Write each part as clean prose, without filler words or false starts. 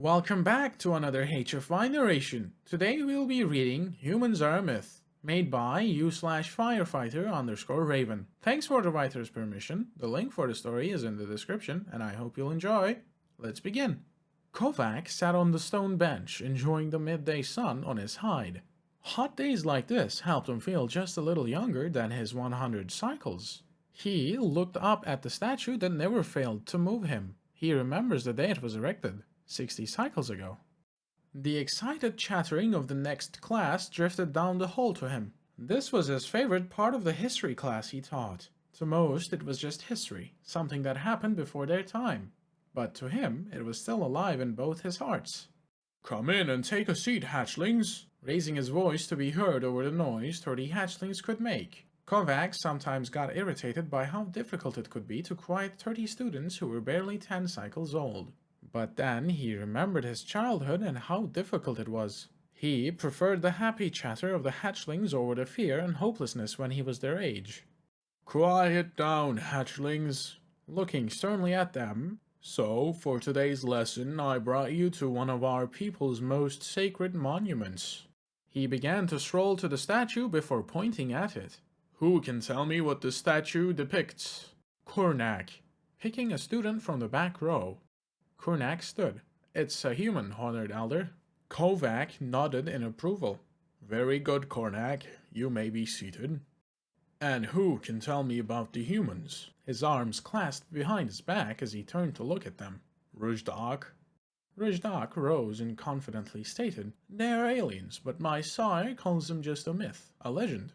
Welcome back to another HFY narration. Today we'll be reading Humans Are a Myth, made by u/firefighter_raven. Thanks for the writer's permission. The link for the story is in the description, and I hope you'll enjoy. Let's begin. Kovac sat on the stone bench, enjoying the midday sun on his hide. Hot days like this helped him feel just a little younger than his 100 cycles. He looked up at the statue that never failed to move him. He remembers the day it was erected. 60 cycles ago. The excited chattering of the next class drifted down the hall to him. This was his favorite part of the history class he taught. To most, it was just history, something that happened before their time. But to him, it was still alive in both his hearts. "Come in and take a seat, hatchlings!" Raising his voice to be heard over the noise 30 hatchlings could make. Kovac sometimes got irritated by how difficult it could be to quiet 30 students who were barely 10 cycles old. But then he remembered his childhood and how difficult it was. He preferred the happy chatter of the hatchlings over the fear and hopelessness when he was their age. "Quiet down, hatchlings," looking sternly at them. "So, for today's lesson, I brought you to one of our people's most sacred monuments." He began to stroll to the statue before pointing at it. "Who can tell me what the statue depicts?" Kornak, picking a student from the back row. Kornak stood. "It's a human, honored elder." Kovac nodded in approval. "Very good, Kornak. You may be seated." "And who can tell me about the humans?" His arms clasped behind his back as he turned to look at them. "Rujdak." Rujdak rose and confidently stated, "They are aliens, but my sire calls them just a myth, a legend."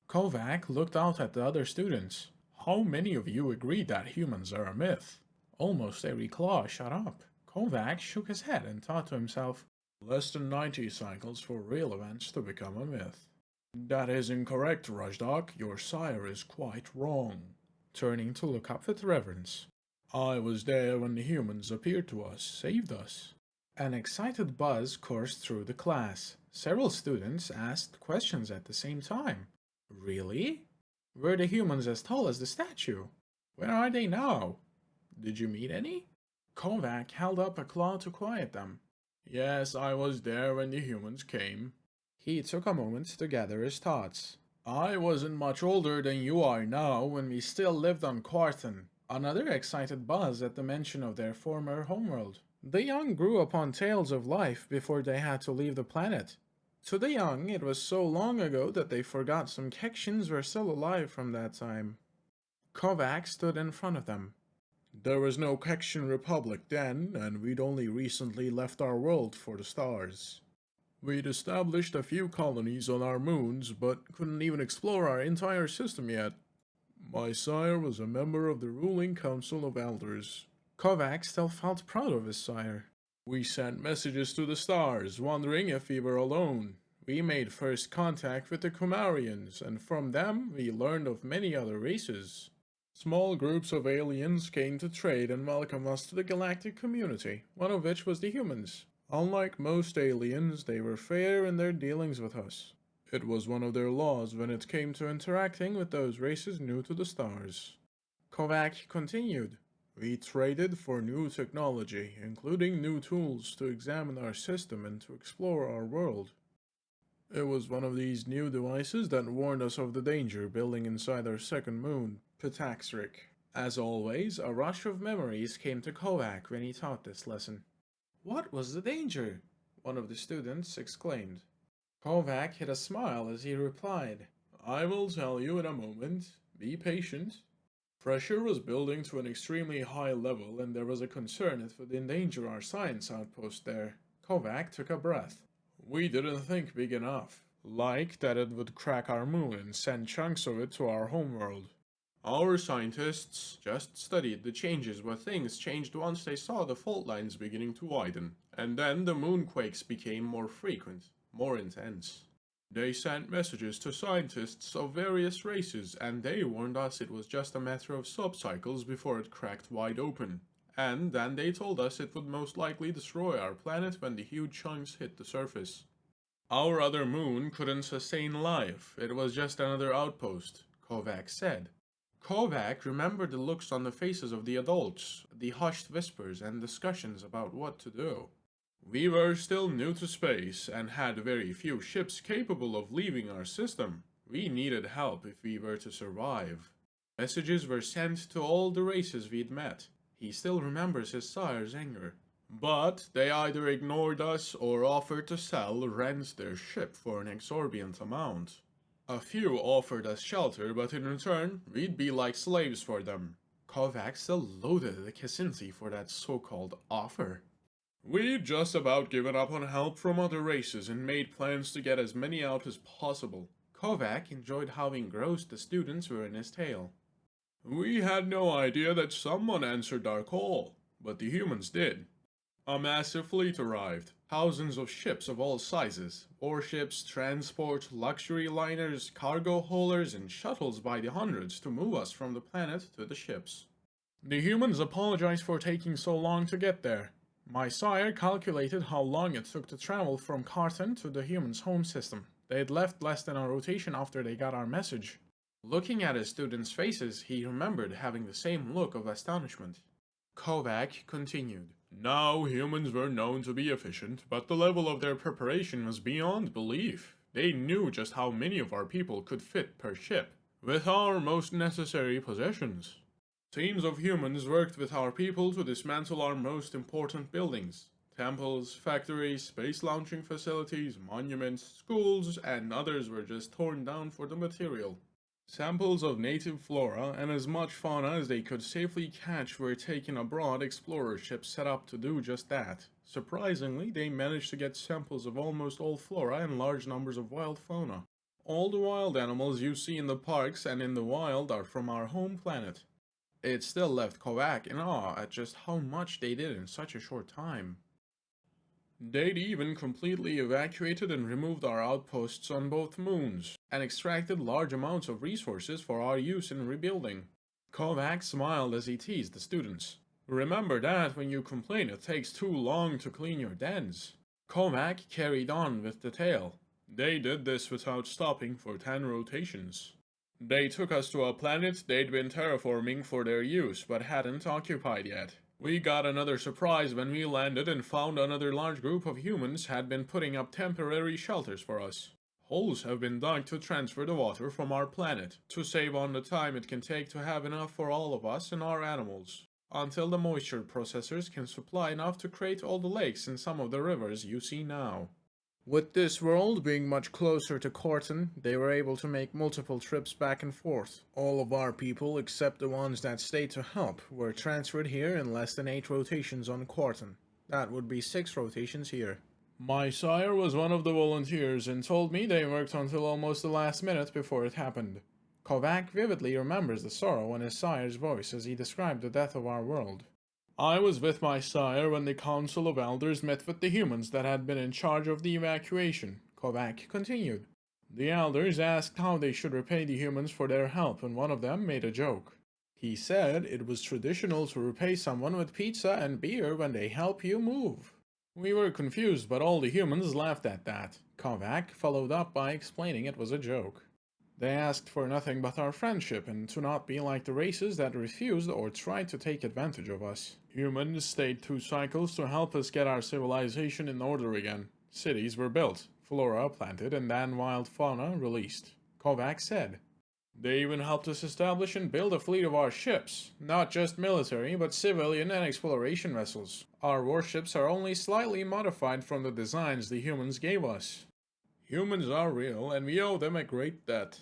Kovac looked out at the other students. "How many of you agree that humans are a myth?" Almost every claw shut up. Kovac shook his head and thought to himself, "Less than 90 cycles for real events to become a myth." "That is incorrect, Rajdak. Your sire is quite wrong." Turning to look up with reverence. "I was there when the humans appeared to us, saved us." An excited buzz coursed through the class. Several students asked questions at the same time. Really? Were the humans as tall as the statue? Where are they now? Did you meet any? Kovac held up a claw to quiet them. "Yes, I was there when the humans came." He took a moment to gather his thoughts. "I wasn't much older than you are now when we still lived on Quarton." Another excited buzz at the mention of their former homeworld. The young grew upon tales of life before they had to leave the planet. To the young, it was so long ago that they forgot some Kexians were still alive from that time. Kovac stood in front of them. "There was no Kexian Republic then, and we'd only recently left our world for the stars. We'd established a few colonies on our moons, but couldn't even explore our entire system yet. My sire was a member of the ruling council of elders." Kovac still felt proud of his sire. "We sent messages to the stars, wondering if we were alone. We made first contact with the Kumarians, and from them we learned of many other races. Small groups of aliens came to trade and welcome us to the galactic community, one of which was the humans. Unlike most aliens, they were fair in their dealings with us. It was one of their laws when it came to interacting with those races new to the stars." Kovac continued. "We traded for new technology, including new tools to examine our system and to explore our world. It was one of these new devices that warned us of the danger building inside our second moon, Pitaxric." As always, a rush of memories came to Kovac when he taught this lesson. "What was the danger?" one of the students exclaimed. Kovac hid a smile as he replied, "I will tell you in a moment. Be patient. Pressure was building to an extremely high level, and there was a concern it would endanger our science outpost there." Kovac took a breath. "We didn't think big enough, like that it would crack our moon and send chunks of it to our homeworld. Our scientists just studied the changes where things changed once they saw the fault lines beginning to widen, and then the moonquakes became more frequent, more intense. They sent messages to scientists of various races, and they warned us it was just a matter of subcycles before it cracked wide open. And then they told us it would most likely destroy our planet when the huge chunks hit the surface. Our other moon couldn't sustain life. It was just another outpost," Kovac said. Kovac remembered the looks on the faces of the adults, the hushed whispers and discussions about what to do. We were still new to space and had very few ships capable of leaving our system. We needed help if we were to survive. Messages were sent to all the races we'd met. He still remembers his sire's anger. But they either ignored us or offered to sell or rent their ship for an exorbitant amount. A few offered us shelter, but in return, we'd be like slaves for them. Kovac still loathed the Kisinthi for that so-called offer. We'd just about given up on help from other races and made plans to get as many out as possible. Kovac enjoyed how engrossed the students were in his tale. We had no idea that someone answered our call, but the humans did. A massive fleet arrived, thousands of ships of all sizes, warships, transport, luxury liners, cargo haulers, and shuttles by the hundreds to move us from the planet to the ships. The humans apologized for taking so long to get there. My sire calculated how long it took to travel from Carton to the humans' home system. They had left less than a rotation after they got our message. Looking at his students' faces, he remembered having the same look of astonishment. Kovac continued. Now, humans were known to be efficient, but the level of their preparation was beyond belief. They knew just how many of our people could fit per ship, with our most necessary possessions. Teams of humans worked with our people to dismantle our most important buildings. Temples, factories, space launching facilities, monuments, schools, and others were just torn down for the material. Samples of native flora and as much fauna as they could safely catch were taken aboard explorer ships set up to do just that. Surprisingly, they managed to get samples of almost all flora and large numbers of wild fauna. All the wild animals you see in the parks and in the wild are from our home planet. It still left Kovac in awe at just how much they did in such a short time. They'd even completely evacuated and removed our outposts on both moons, and extracted large amounts of resources for our use in rebuilding. Kovac smiled as he teased the students. Remember that when you complain it takes too long to clean your dens. Kovac carried on with the tale. They did this without stopping for 10 rotations. They took us to a planet they'd been terraforming for their use, but hadn't occupied yet. We got another surprise when we landed and found another large group of humans had been putting up temporary shelters for us. Holes have been dug to transfer the water from our planet, to save on the time it can take to have enough for all of us and our animals, until the moisture processors can supply enough to create all the lakes and some of the rivers you see now. With this world being much closer to Corton, they were able to make multiple trips back and forth. All of our people, except the ones that stayed to help, were transferred here in less than 8 rotations on Corton. That would be 6 rotations here. My sire was one of the volunteers and told me they worked until almost the last minute before it happened. Kovac vividly remembers the sorrow in his sire's voice as he described the death of our world. I was with my sire when the Council of Elders met with the humans that had been in charge of the evacuation, Kovac continued. The elders asked how they should repay the humans for their help, and one of them made a joke. He said it was traditional to repay someone with pizza and beer when they help you move. We were confused, but all the humans laughed at that. Kovac followed up by explaining it was a joke. They asked for nothing but our friendship and to not be like the races that refused or tried to take advantage of us. Humans stayed 2 cycles to help us get our civilization in order again. Cities were built, flora planted, and then wild fauna released, Kovac said. They even helped us establish and build a fleet of our ships, not just military, but civilian and exploration vessels. Our warships are only slightly modified from the designs the humans gave us. Humans are real, and we owe them a great debt.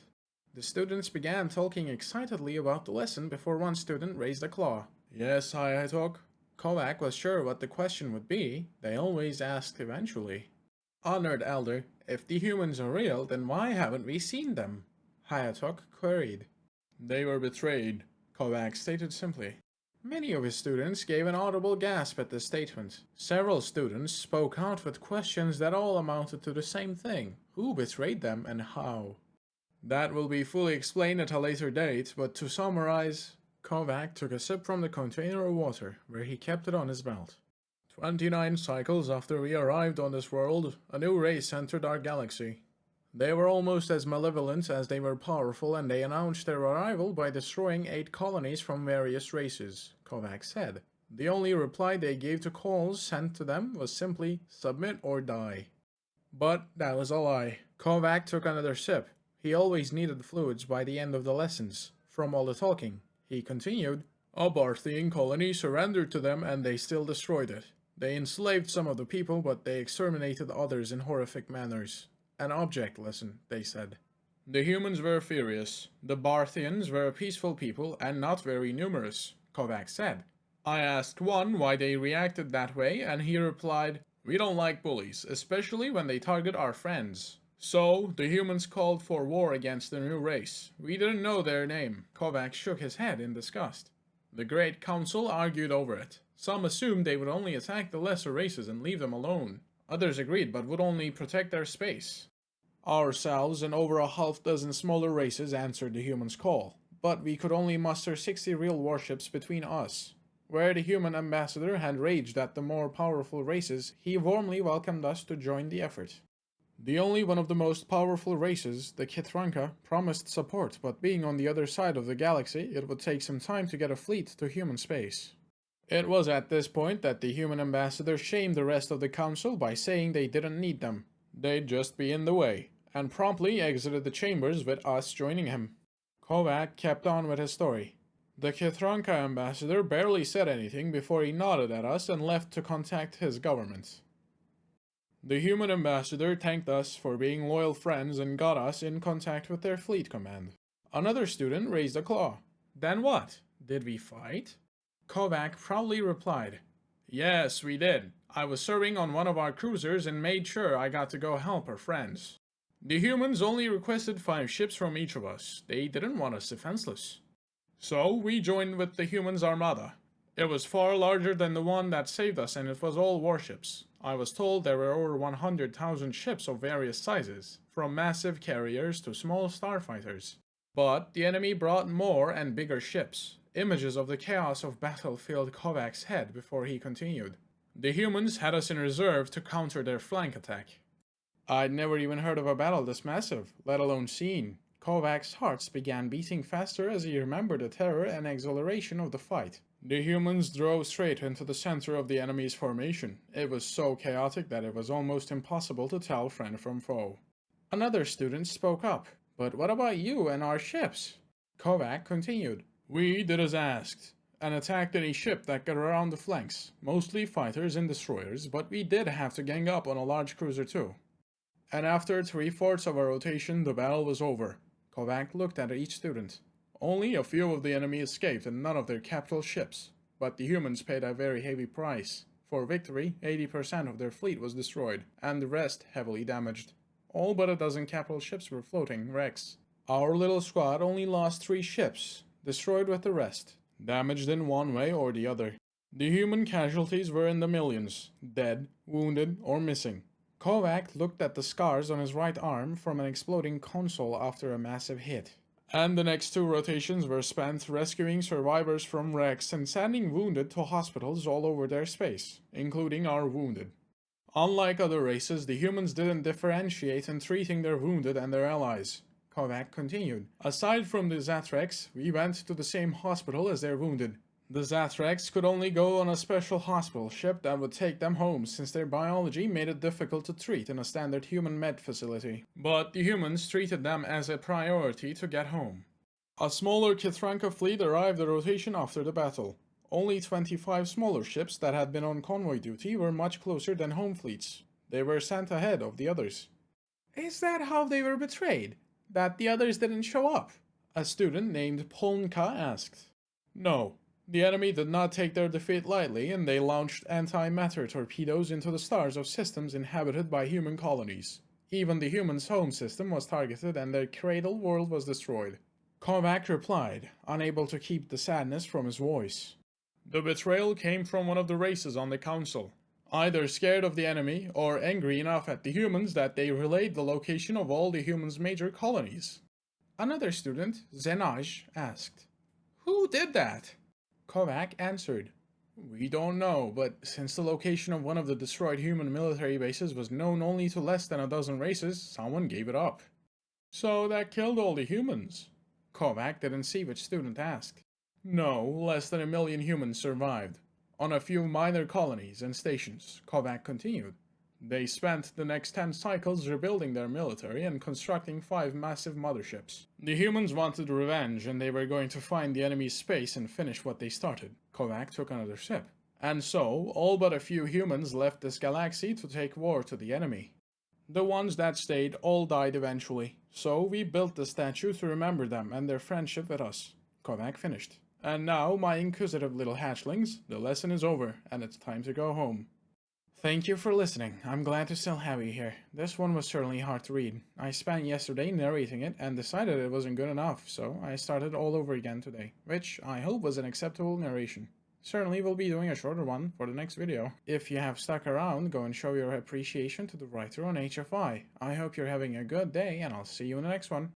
The students began talking excitedly about the lesson before one student raised a claw. Yes, Hayatok? Kovac was sure what the question would be. They always asked eventually. Honored Elder, if the humans are real, then why haven't we seen them? Hayatok queried. They were betrayed, Kovac stated simply. Many of his students gave an audible gasp at this statement. Several students spoke out with questions that all amounted to the same thing. Who betrayed them and how? That will be fully explained at a later date, but to summarize, Kovac took a sip from the container of water, where he kept it on his belt. 29 cycles after we arrived on this world, a new race entered our galaxy. They were almost as malevolent as they were powerful, and they announced their arrival by destroying 8 colonies from various races, Kovac said. The only reply they gave to calls sent to them was simply, submit or die. But that was a lie. Kovac took another sip. He always needed fluids by the end of the lessons. From all the talking, he continued, a Barthian colony surrendered to them and they still destroyed it. They enslaved some of the people, but they exterminated others in horrific manners. An object lesson, they said. The humans were furious. The Barthians were a peaceful people and not very numerous, Kovac said. I asked one why they reacted that way, and he replied, we don't like bullies, especially when they target our friends. So, the humans called for war against the new race. We didn't know their name. Kovac shook his head in disgust. The Great Council argued over it. Some assumed they would only attack the lesser races and leave them alone. Others agreed, but would only protect their space. Ourselves and over a half dozen smaller races answered the humans' call, but we could only muster 60 real warships between us. Where the human ambassador had raged at the more powerful races, he warmly welcomed us to join the effort. The only one of the most powerful races, the Kitranka, promised support, but being on the other side of the galaxy, it would take some time to get a fleet to human space. It was at this point that the human ambassador shamed the rest of the council by saying they didn't need them. They'd just be in the way, and promptly exited the chambers with us joining him. Kovac kept on with his story. The Kitranka ambassador barely said anything before he nodded at us and left to contact his government. The human ambassador thanked us for being loyal friends and got us in contact with their fleet command. Another student raised a claw. Then what? Did we fight? Kovac proudly replied, yes, we did. I was serving on one of our cruisers and made sure I got to go help our friends. The humans only requested 5 ships from each of us. They didn't want us defenseless. So we joined with the humans' armada. It was far larger than the one that saved us, and it was all warships. I was told there were over 100,000 ships of various sizes, from massive carriers to small starfighters. But the enemy brought more and bigger ships. Images of the chaos of battle filled Kovac's head before he continued. The humans had us in reserve to counter their flank attack. I'd never even heard of a battle this massive, let alone seen. Kovac's heart began beating faster as he remembered the terror and exhilaration of the fight. The humans drove straight into the center of the enemy's formation. It was so chaotic that it was almost impossible to tell friend from foe. Another student spoke up. But what about you and our ships? Kovac continued. We did as asked, and attacked any ship that got around the flanks, mostly fighters and destroyers, but we did have to gang up on a large cruiser too. And after 3/4 of our rotation, the battle was over. Kovac looked at each student. Only a few of the enemy escaped and none of their capital ships, but the humans paid a very heavy price. For victory, 80% of their fleet was destroyed, and the rest heavily damaged. All but a dozen capital ships were floating wrecks. Our little squad only lost 3 ships, destroyed with the rest, damaged in one way or the other. The human casualties were in the millions, dead, wounded, or missing. Kovac looked at the scars on his right arm from an exploding console after a massive hit. And the next 2 rotations were spent rescuing survivors from wrecks and sending wounded to hospitals all over their space, including our wounded. Unlike other races, the humans didn't differentiate in treating their wounded and their allies. Kovac continued. Aside from the Zatreks, we went to the same hospital as their wounded. The Zatreks could only go on a special hospital ship that would take them home since their biology made it difficult to treat in a standard human med facility. But the humans treated them as a priority to get home. A smaller Kitranka fleet arrived at rotation after the battle. Only 25 smaller ships that had been on convoy duty were much closer than home fleets. They were sent ahead of the others. Is that how they were betrayed? That the others didn't show up? A student named Polnka asked. No. The enemy did not take their defeat lightly, and they launched anti-matter torpedoes into the stars of systems inhabited by human colonies. Even the humans' home system was targeted and their cradle world was destroyed. Kovac replied, unable to keep the sadness from his voice. The betrayal came from one of the races on the council, either scared of the enemy or angry enough at the humans that they relayed the location of all the humans' major colonies. Another student, Zenaj, asked, Who did that? Kovac answered, We don't know, but since the location of one of the destroyed human military bases was known only to less than a dozen races, someone gave it up. So that killed all the humans? Kovac didn't see which student asked. No, less than 1 million humans survived. on a few minor colonies and stations, Kovac continued. They spent the next 10 cycles rebuilding their military and constructing 5 massive motherships. The humans wanted revenge and they were going to find the enemy's space and finish what they started. Kovac took another sip. And so, all but a few humans left this galaxy to take war to the enemy. The ones that stayed all died eventually, so we built the statue to remember them and their friendship with us. Kovac finished. And now, my inquisitive little hatchlings, the lesson is over, and it's time to go home. Thank you for listening. I'm glad to still have you here. This one was certainly hard to read. I spent yesterday narrating it and decided it wasn't good enough, so I started all over again today, which I hope was an acceptable narration. Certainly we'll be doing a shorter one for the next video. If you have stuck around, go and show your appreciation to the writer on HFY. I hope you're having a good day, and I'll see you in the next one.